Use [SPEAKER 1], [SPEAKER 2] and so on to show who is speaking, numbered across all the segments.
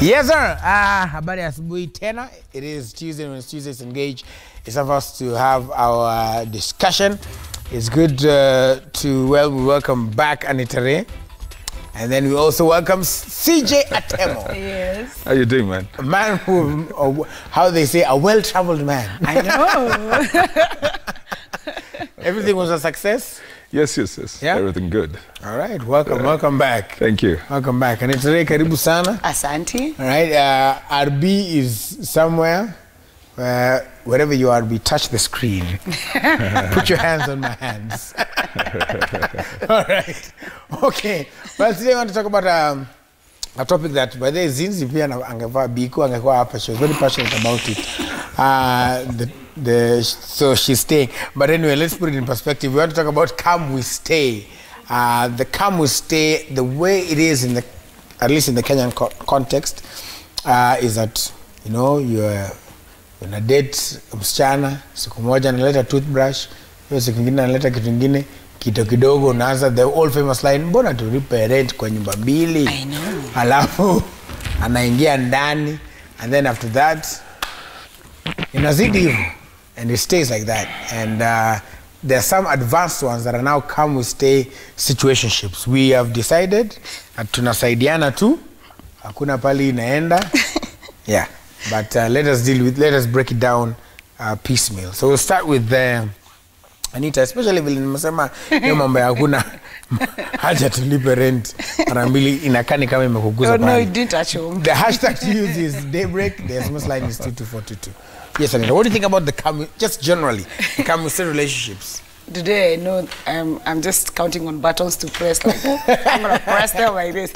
[SPEAKER 1] Yes, sir. Habari asubuhi tena. It is Tuesday. When it's Tuesdays Engage, it's time for us to have our discussion. It's good we welcome back Anita Ray. And then we also welcome CJ Atemo.
[SPEAKER 2] Yes.
[SPEAKER 3] How you doing, man?
[SPEAKER 1] A man who, how they say, a well-traveled man.
[SPEAKER 2] I know.
[SPEAKER 1] Everything was a success?
[SPEAKER 3] Yes.
[SPEAKER 1] Yeah?
[SPEAKER 3] Everything good.
[SPEAKER 1] All right. Welcome back.
[SPEAKER 3] Thank you.
[SPEAKER 1] Welcome back. Anita Ray, karibu sana.
[SPEAKER 2] Asante.
[SPEAKER 1] All right. RB is somewhere. Wherever you are, we touch the screen. Put your hands on my hands. All right. Okay. Well, today I want to talk about a topic that, by the way, Zinzi pia angevaa biku angekuwa hapa. She was very passionate about it. So she's staying. But anyway, let's put it in perspective. We want to talk about Come We Stay. The Come We Stay, the way it is at least in the Kenyan context, is that, you know, you're una date msichana, siku moja analeta toothbrush, hiyo siku nyingine analeta kitu kingine, kidogo unaanza the old famous line, mbona tulipe rent kwa nyumba mbili?
[SPEAKER 2] I know.
[SPEAKER 1] Alafu anaingia ndani, and then after that inazidi hivyo, and it stays like that. And there are some advanced ones that are now Come We Stay situationships. We have decided that tunasaidiana tu, hakuna pali inaenda. Yeah. But let us break it down piecemeal. So we'll start with Anita, especially vile nimesema hiyo mambo ya hakuna haja tulipe rent mara mbili inakani kama imekuguza pale.
[SPEAKER 2] No, it didn't touch home.
[SPEAKER 1] The hashtag to use is daybreak. The SMS line is 22422. Yes, Anita, what do you think about just generally, the Come We Stay relationships?
[SPEAKER 2] Today, I know I'm just counting on buttons to press. Like, I'm going to press them like this.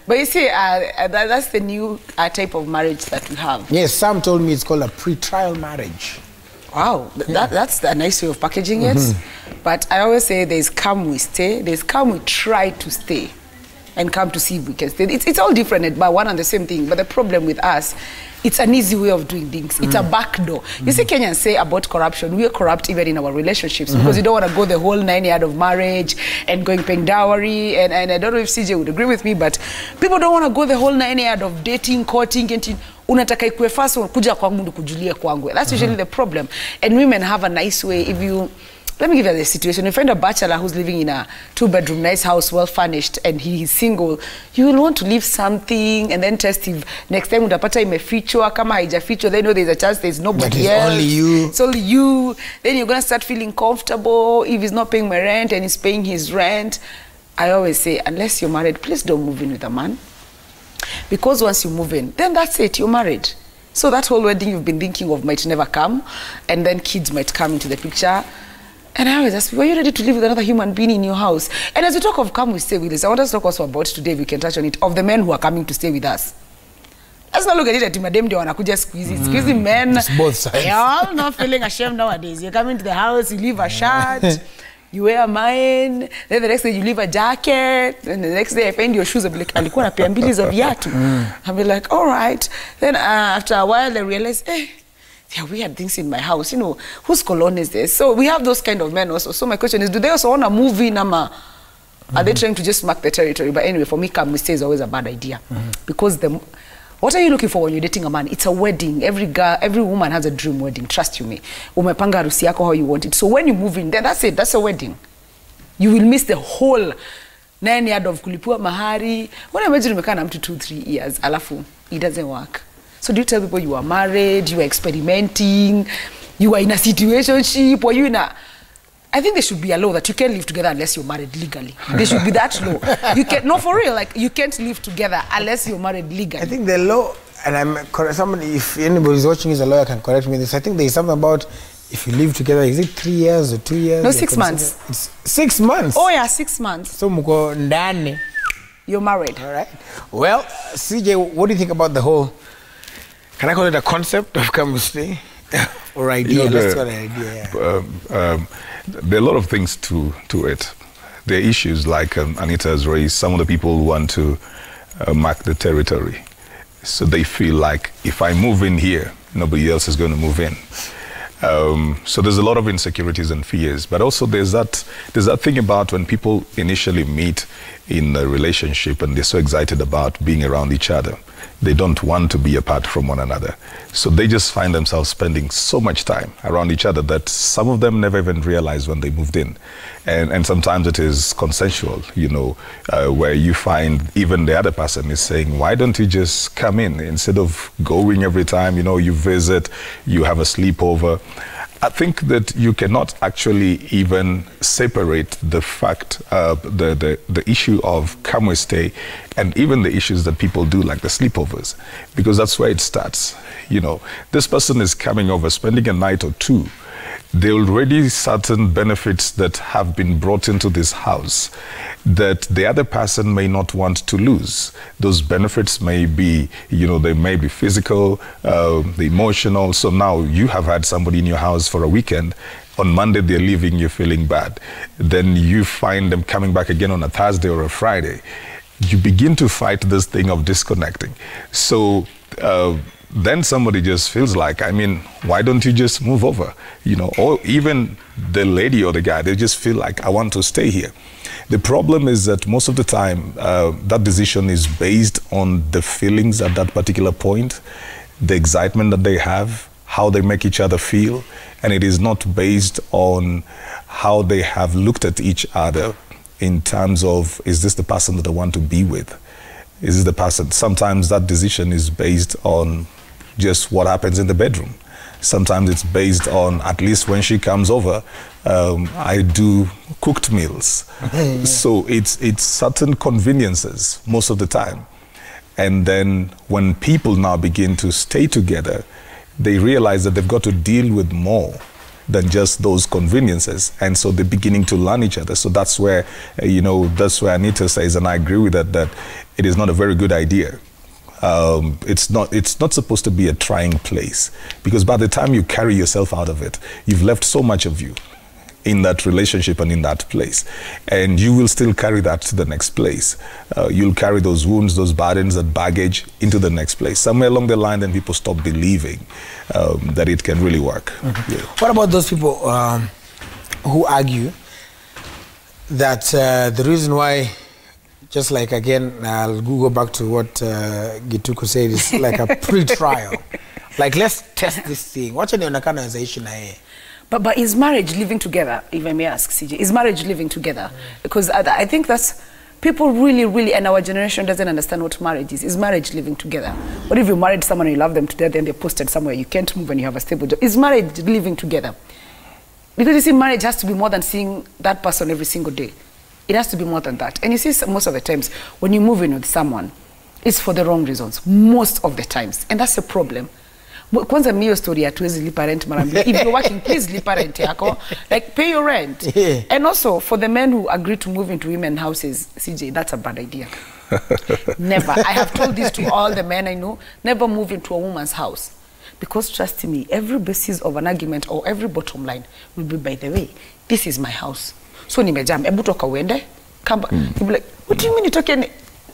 [SPEAKER 2] But you see, that's the new type of marriage that we have.
[SPEAKER 1] Yes, some told me it's called a pre-trial marriage.
[SPEAKER 2] Wow, that's a nice way of packaging it. But I always say there's Come We Stay, there's Come We Try to Stay, and Come to See if we can stay. It's all different, but one and the same thing. But the problem with us, it's an easy way of doing things. It's a backdoor. You see Kenyans say about corruption, we are corrupt even in our relationships because you don't want to go the whole 9 years of marriage and paying dowry. And I don't know if CJ would agree with me, but people don't want to go the whole 9 years of dating, courting, getting... Unataka ikue fast kuja kwangu ndo kujulia kwangu. That's usually the problem. And women have a nice way. If you, let me give you the situation. You find a bachelor who's living in a 2-bedroom nice house, well furnished, and he's single. You will want to leave something and then test if next time utapata imefichwa, kama haijafichwa, then you know there's a chance there's nobody else.
[SPEAKER 1] Only you.
[SPEAKER 2] It's only you. Then you're gonna start feeling comfortable if he's not paying my rent and he's paying his rent. I always say, unless you're married, please don't move in with a man. Because once you move in, then that's it, you're married. So that whole wedding you've been thinking of might never come, and then kids might come into the picture. And I always ask, were you ready to live with another human being in your house? And as we talk of Come We Stay with us, I want us to talk also about today, we can touch on it, of the men who are coming to stay with us. Let's not look at it at madem ndio wanakuja squeezy. Squeezy men,
[SPEAKER 1] it's both sides.
[SPEAKER 2] They're all not feeling ashamed nowadays. You come into the house, you leave a shirt, you wear mine, then the next day you leave a jacket, and the next day I find your shoes, I'll be like, alikuwa na pia mbili za viatu. I'll be like, all right. Then after a while I realize, there are weird things in my house, you know, whose cologne is this? So we have those kind of men also. So my question is, do they also want to move in, are they trying to just mark the territory? But anyway, for me, Come We Stay is always a bad idea. Because what are you looking for when you're dating a man? It's a wedding. Every girl, every woman has a dream wedding. Trust you me. Umepanga harusi yako how you want it. So when you move in, then that's it. That's a wedding. You will miss the whole 9 years of kulipua mahari. When I imagine umekaa na mtu 2-3 years, alafu, it doesn't work. So do you tell people you are married, you are experimenting, you are in a situationship, or you in a... I think there should be a law that you can't live together unless you're married legally. There should be that law. You can't, no, for real, like you can't live together unless you're married legally.
[SPEAKER 1] I think the law, and somebody, if anybody's watching is a lawyer, can correct me this. I think there is something about if you live together, is it 3 years or 2 years?
[SPEAKER 2] No, 6 months.
[SPEAKER 1] It's 6 months.
[SPEAKER 2] Oh yeah, 6 months.
[SPEAKER 1] So muko ndani.
[SPEAKER 2] You're married.
[SPEAKER 1] All right. Well, CJ, what do you think about the whole? Can I call it a concept of Come We Stay? Or idea?
[SPEAKER 3] You know,
[SPEAKER 1] Let's call it an idea. Yeah.
[SPEAKER 3] There are a lot of things to it. There are issues like Anita has raised. Some of the people want to mark the territory. So they feel like if I move in here, nobody else is going to move in. So there's a lot of insecurities and fears, but also there's that thing about when people initially meet in a relationship and they're so excited about being around each other. They don't want to be apart from one another. So they just find themselves spending so much time around each other that some of them never even realized when they moved in. And sometimes it is consensual, you know, where you find even the other person is saying, why don't you just come in instead of going every time, you know, you visit, you have a sleepover. I think that you cannot actually even separate the fact, the issue of come we stay, and even the issues that people do like the sleepovers, because that's where it starts. You know, this person is coming over, spending a night or two. There are already certain benefits that have been brought into this house that the other person may not want to lose. Those benefits may be, you know, they may be physical, the emotional. So now you have had somebody in your house for a weekend. On Monday they're leaving, you're feeling bad. Then you find them coming back again on a Thursday or a Friday. You begin to fight this thing of disconnecting. So then somebody just feels like, I mean, why don't you just move over? You know, or even the lady or the guy, they just feel like, I want to stay here. The problem is that most of the time, that decision is based on the feelings at that particular point, the excitement that they have, how they make each other feel, and it is not based on how they have looked at each other in terms of, is this the person that I want to be with? Is this the person? Sometimes that decision is based on just what happens in the bedroom. Sometimes it's based on, at least when she comes over, I do cooked meals. So it's certain conveniences most of the time. And then when people now begin to stay together, they realize that they've got to deal with more than just those conveniences. And so they're beginning to learn each other. So that's where, you know, that's where Anita says, and I agree with that it is not a very good idea. It's not supposed to be a trying place, because by the time you carry yourself out of it, you've left so much of you in that relationship and in that place, and you will still carry that to the next place. You'll carry those wounds, those burdens, that baggage into the next place. Somewhere along the line, then people stop believing that it can really work.
[SPEAKER 1] Mm-hmm. Yeah. What about those people who argue that the reason why, just like, again, I'll go back to what Gituku said, it's like a pre-trial. Like, let's test this thing. What's an organization?
[SPEAKER 2] But is marriage living together, if I may ask, CJ? Is marriage living together? Because I think that's, people really, and our generation doesn't understand what marriage is. Is marriage living together? What if you married someone and you love them to death, then they're posted somewhere, you can't move and you have a stable job? Is marriage living together? Because you see, marriage has to be more than seeing that person every single day. It has to be more than that. And you see, most of the times, when you move in with someone, it's for the wrong reasons, most of the times. And that's a problem. Kwanza miyo story hatuwezi lipa rent mara mbili. If you're working, please lipa rent yako. Like, pay your rent. Yeah. And also, for the men who agree to move into women's houses, CJ, that's a bad idea. Never. I have told this to all the men I know. Never move into a woman's house. Because trust me, every basis of an argument or every bottom line will be, by the way, this is my house. So nimejam, ebu toka uende, come back. You'll be like, what do you mean you're talking?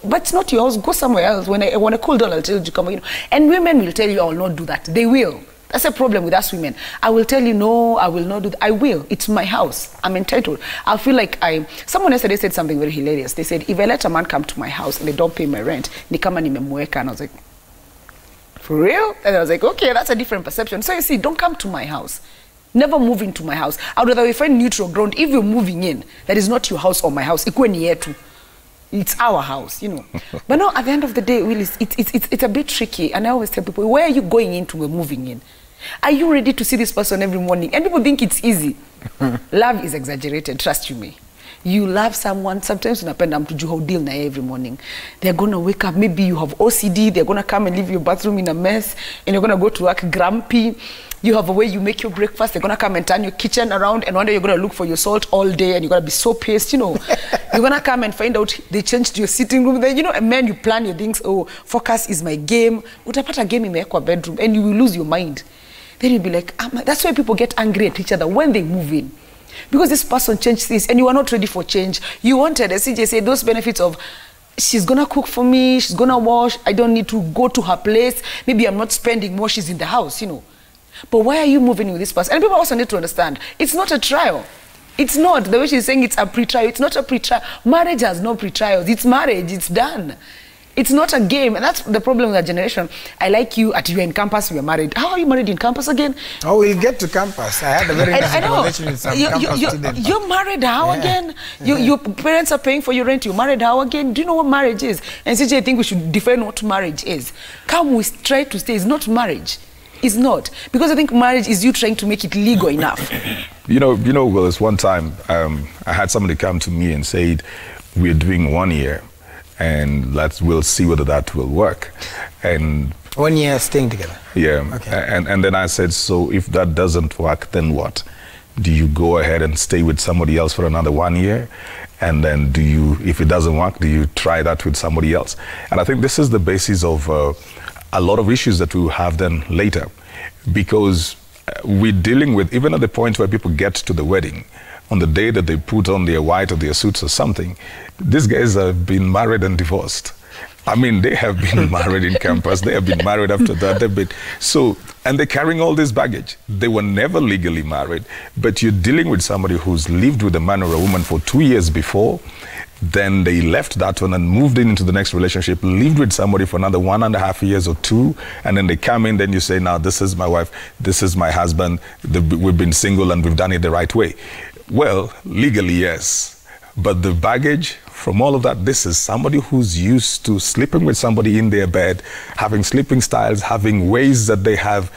[SPEAKER 2] But it's not your house, go somewhere else. When I want to cool down, I'll tell you to come back. You know? And women will tell you, I will not do that. They will. That's a problem with us women. I will tell you, no, I will not do that. I will. It's my house. I'm entitled. I feel like someone yesterday said something very hilarious. They said, if I let a man come to my house and they don't pay my rent, ni kama nimemweka. And I was like, for real? And I was like, okay, that's a different perception. So you see, don't come to my house. Never move into my house. I'd rather we find neutral ground. If you're moving in, that is not your house or my house. Ikwe ni yetu. It's our house, you know. But no, at the end of the day, Willis, it's a bit tricky. And I always tell people, where are you going into? We're moving in. Are you ready to see this person every morning? And people think it's easy. Love is exaggerated, trust you me. You love someone, sometimes unapenda mtu how deal na every morning. They're going to wake up, maybe you have OCD, they're going to come and leave your bathroom in a mess, and you're going to go to work grumpy. You have a way you make your breakfast, they're going to come and turn your kitchen around, and one day you're going to look for your salt all day, and you're going to be so pissed, you know. You're going to come and find out they changed your sitting room. Then, you know, and then you plan your things, oh, focus is my game. Utapata game imewekwa bedroom, and you will lose your mind. Then you'll be like, that's why people get angry at each other when they move in. Because this person changed this, and you are not ready for change. You wanted, as CJ said, those benefits of, she's going to cook for me, she's going to wash, I don't need to go to her place, maybe I'm not spending more, she's in the house, you know. But why are you moving with this person? And people also need to understand, it's not a trial. It's not. The way she's saying it's a pre-trial, it's not a pre-trial. Marriage has no pre-trials. It's marriage, it's done. It's not a game, and that's the problem with our generation. I like you, you're in campus, we are married. How are you married in campus again?
[SPEAKER 1] Oh, we'll get to campus. I had a very interesting conversation with some campus students.
[SPEAKER 2] You're married how again? Your parents are paying for your rent, you're married how again? Do you know what marriage is? And CJ, I think we should define what marriage is. Come, we try to say it's not marriage. It's not. Because I think marriage is you trying to make it legal enough.
[SPEAKER 3] You know, well, it's one time I had somebody come to me and said, we're doing 1 year. And we'll see whether that will work. And
[SPEAKER 1] 1 year staying together.
[SPEAKER 3] Yeah.
[SPEAKER 1] Okay.
[SPEAKER 3] And then I said, so if that doesn't work, then what? Do you go ahead and stay with somebody else for another 1 year? And then if it doesn't work, do you try that with somebody else? And I think this is the basis of a lot of issues that we will have then later. Because we're dealing with, even at the point where people get to the wedding, on the day that they put on their white or their suits or something, these guys have been married and divorced. I mean, they have been married in campus. They have been married after that. And they're carrying all this baggage. They were never legally married, but you're dealing with somebody who's lived with a man or a woman for 2 years before. Then they left that one and moved into the next relationship, lived with somebody for another 1.5 years or 2, and then they come in, then you say, now this is my wife, this is my husband, we've been single and we've done it the right way. Well, legally, yes. But the baggage from all of that, this is somebody who's used to sleeping with somebody in their bed, having sleeping styles, having ways that they have,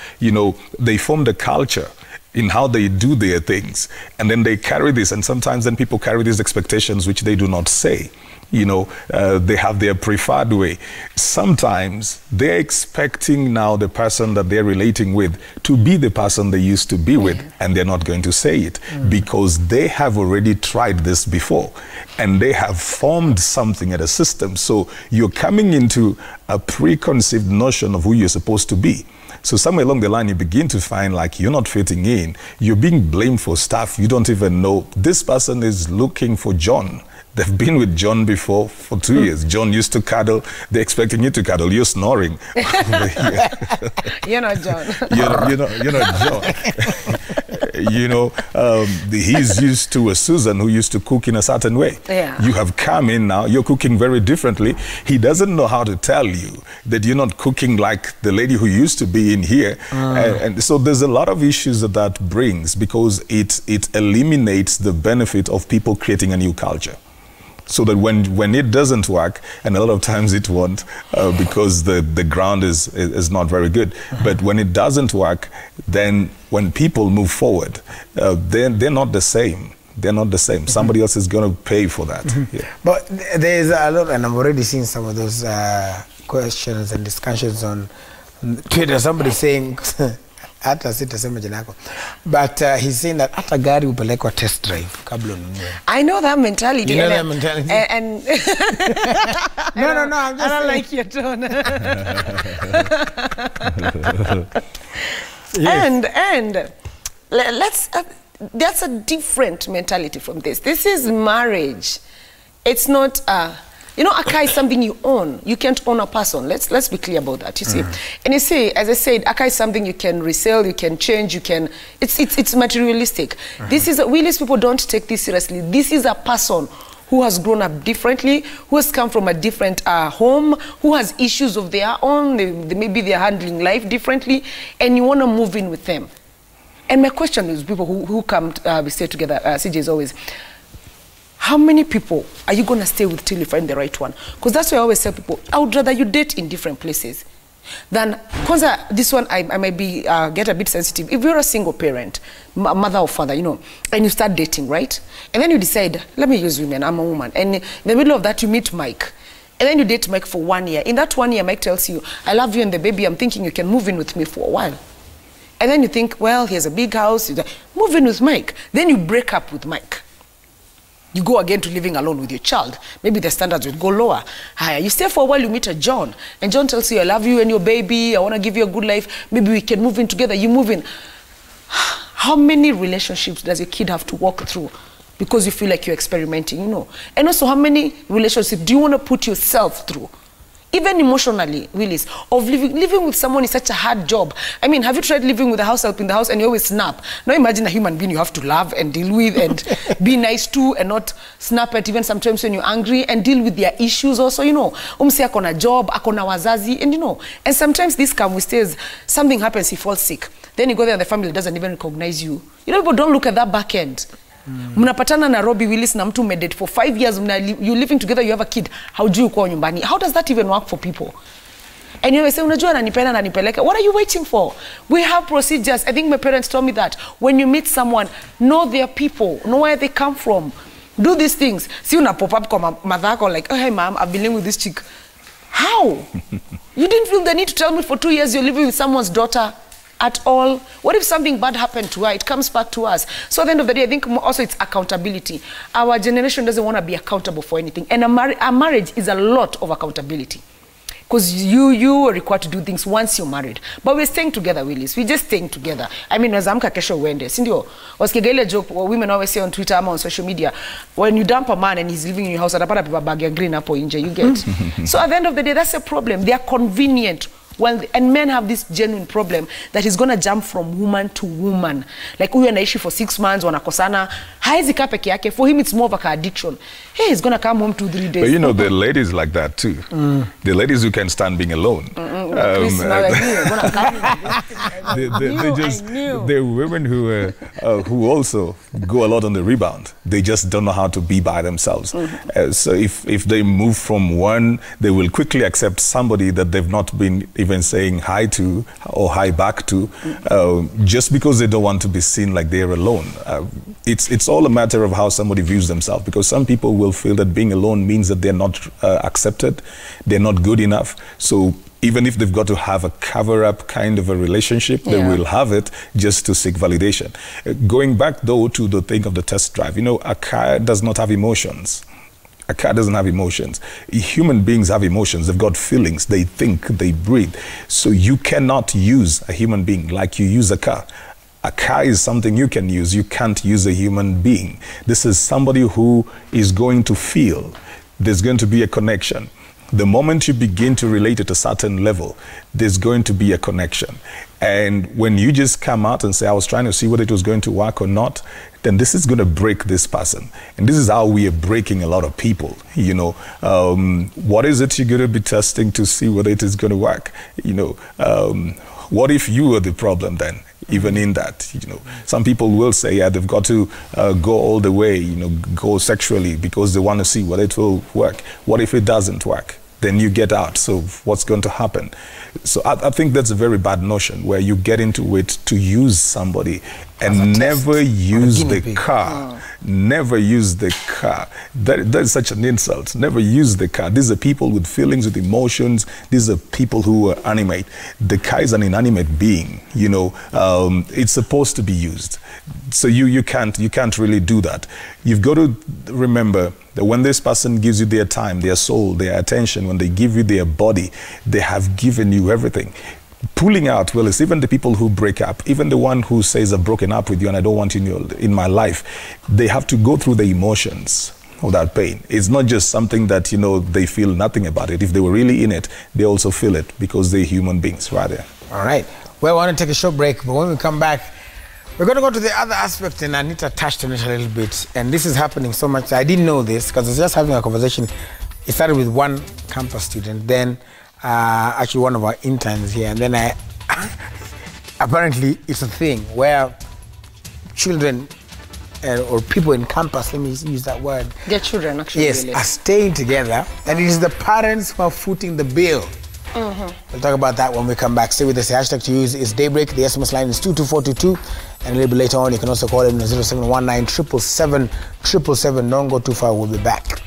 [SPEAKER 3] they formed a culture in how they do their things. And then they carry this, and sometimes then people carry these expectations which they do not say. They have their preferred way. Sometimes they're expecting now the person that they're relating with to be the person they used to be with, and they're not going to say it because they have already tried this before and they have formed something at a system. So you're coming into a preconceived notion of who you're supposed to be. So somewhere along the line, you begin to find like you're not fitting in. You're being blamed for stuff you don't even know. This person is looking for John. They've been with John before for 2 years. John used to cuddle. They're expecting you to cuddle. You're snoring.
[SPEAKER 2] You're not John.
[SPEAKER 3] You're not John. He's used to a Susan who used to cook in a certain way.
[SPEAKER 2] Yeah.
[SPEAKER 3] You have come in now. You're cooking very differently. He doesn't know how to tell you that you're not cooking like the lady who used to be in here. And so there's a lot of issues that brings because it eliminates the benefit of people creating a new culture. So that when it doesn't work, and a lot of times it won't, because the ground is not very good. But when it doesn't work, then when people move forward, they're not the same. They're not the same. Somebody else is going to pay for that. Yeah.
[SPEAKER 1] But there's a lot, and I'm already seeing some of those questions and discussions on Twitter. Somebody saying, but he's saying that hata gari upelekwa test drive kabla ununue.
[SPEAKER 2] I know that mentality.
[SPEAKER 1] You know that mentality?
[SPEAKER 2] And no, I'm just I don't like your tone.
[SPEAKER 1] Yes.
[SPEAKER 2] And let's that's a different mentality from this. This is marriage. It's not a car is something you own. You can't own a person. Let's be clear about that, you see. And you see, as I said, a car is something you can resell, you can change, it's materialistic. This is, Willis people don't take this seriously. This is a person who has grown up differently, who has come from a different home, who has issues of their own, maybe they're handling life differently, and you want to move in with them. And my question is, people who come, we stay together, CJ is always, how many people are you going to stay with till you find the right one? Because that's why I always tell people, I would rather you date in different places than, because this one, I might be, get a bit sensitive. If you're a single parent, mother or father, and you start dating, right? And then you decide, let me use women, I'm a woman. And in the middle of that, you meet Mike. And then you date Mike for 1 year. In that 1 year, Mike tells you, I love you and the baby, I'm thinking you can move in with me for a while. And then you think, well, he has a big house, move in with Mike. Then you break up with Mike. You go again to living alone with your child. Maybe the standards will go lower. Higher. You stay for a while, you meet a John. And John tells you, I love you and your baby. I want to give you a good life. Maybe we can move in together. You move in. How many relationships does your kid have to walk through because you feel like you're experimenting, And also, how many relationships do you want to put yourself through? even emotionally, Willis, of living with someone is such a hard job. I mean, have you tried living with a house help in the house and you always snap? Now imagine a human being you have to love and deal with and be nice to and not snap at even sometimes when you're angry and deal with their issues also, you know. Umsi akona job, akona wazazi, and you know. And sometimes this come with stays, something happens, he falls sick. Then you go there and the family doesn't even recognize you. You know, people don't look at that back end. Mnapatana na Robbie Willis na mtu medate for 5 years, you're living together, you have a kid. How do you call nyumbani? How does that even work for people? And you say, unajua nanipenda na nipeleka. What are you waiting for? We have procedures. I think my parents told me that when you meet someone, know their people, know where they come from. Do these things. See, una pop up come madhako like, oh, hey, mom, I've been living with this chick. How? You didn't feel the need to tell me for 2 years you're living with someone's daughter at all? What if something bad happened to her? It comes back to us. So at the end of the day, I think also it's accountability. Our generation doesn't want to be accountable for anything. And a marriage is a lot of accountability. Because you are required to do things once you're married. But we're staying together, Willis. We're just staying together. I mean, as kesho wende, sindio? Wasikegele joke, women always say on Twitter or on social media, when you dump a man and he's living in your house, atapata pipa bag ya green hapo inje, you get. So at the end of the day, that's a problem. They are convenient. Well, and men have this genuine problem that he's going to jump from woman to woman. Like, huyu anaishi for 6 months, wanakosana. Haezi kaa peke yake. For him, it's more of like an addiction. Hey, he's going to come home 2-3 days.
[SPEAKER 3] But you know, there are ladies like that too. The ladies who can stand being alone. There are women who also go a lot on the rebound. They just don't know how to be by themselves. So if they move from one, they will quickly accept somebody that they've not been even saying hi to or hi back to, just because they don't want to be seen like they're alone. It's all a matter of how somebody views themselves, because some people will feel that being alone means that they're not accepted, they're not good enough. So even if they've got to have a cover-up kind of a relationship, they will have it just to seek validation. Going back though to the thing of the test drive, you know, a car does not have emotions. A car doesn't have emotions. Human beings have emotions. They've got feelings. They think, they breathe. So you cannot use a human being like you use a car. A car is something you can use. You can't use a human being. This is somebody who is going to feel. There's going to be a connection. The moment you begin to relate at a certain level, there's going to be a connection. And when you just come out and say, I was trying to see whether it was going to work or not, then this is going to break this person. And this is how we are breaking a lot of people. You know, what is it you're going to be testing to see whether it is going to work? You know, what if you are the problem then? Even in that, you know, some people will say, yeah, they've got to go all the way, you know, go sexually because they want to see whether it will work. What if it doesn't work? Then you get out. So what's going to happen? So I think that's a very bad notion, where you get into it to use somebody and never use the car. Never use the car. That is such an insult. Never use the car. These are people with feelings, with emotions. These are people who are animate. The car is an inanimate being. You know, it's supposed to be used. So you can't really do that. You've got to remember that when this person gives you their time, their soul, their attention, when they give you their body, they have given you everything. Pulling out, well, it's even the people who break up, even the one who says, I've broken up with you and I don't want you in my life, they have to go through the emotions of that pain. It's not just something that, you know, they feel nothing about it. If they were really in it, they also feel it because they're human beings, rather.
[SPEAKER 1] All right. Well, I want to take a short break, but when we come back, we're going to go to the other aspect, and Anita touched on it a little bit. And this is happening so much. I didn't know this because I was just having a conversation. It started with one campus student, then actually one of our interns here, and then apparently it's a thing where children or people in campus, let me use that word.
[SPEAKER 2] Their children, actually.
[SPEAKER 1] Yes, really are staying together, and it is the parents who are footing the bill. We'll talk about that when we come back. Stay with us. The hashtag to use is Daybreak. The SMS line is 22422. And a little bit later on, you can also call in 0719 777 777. Don't go too far. We'll be back.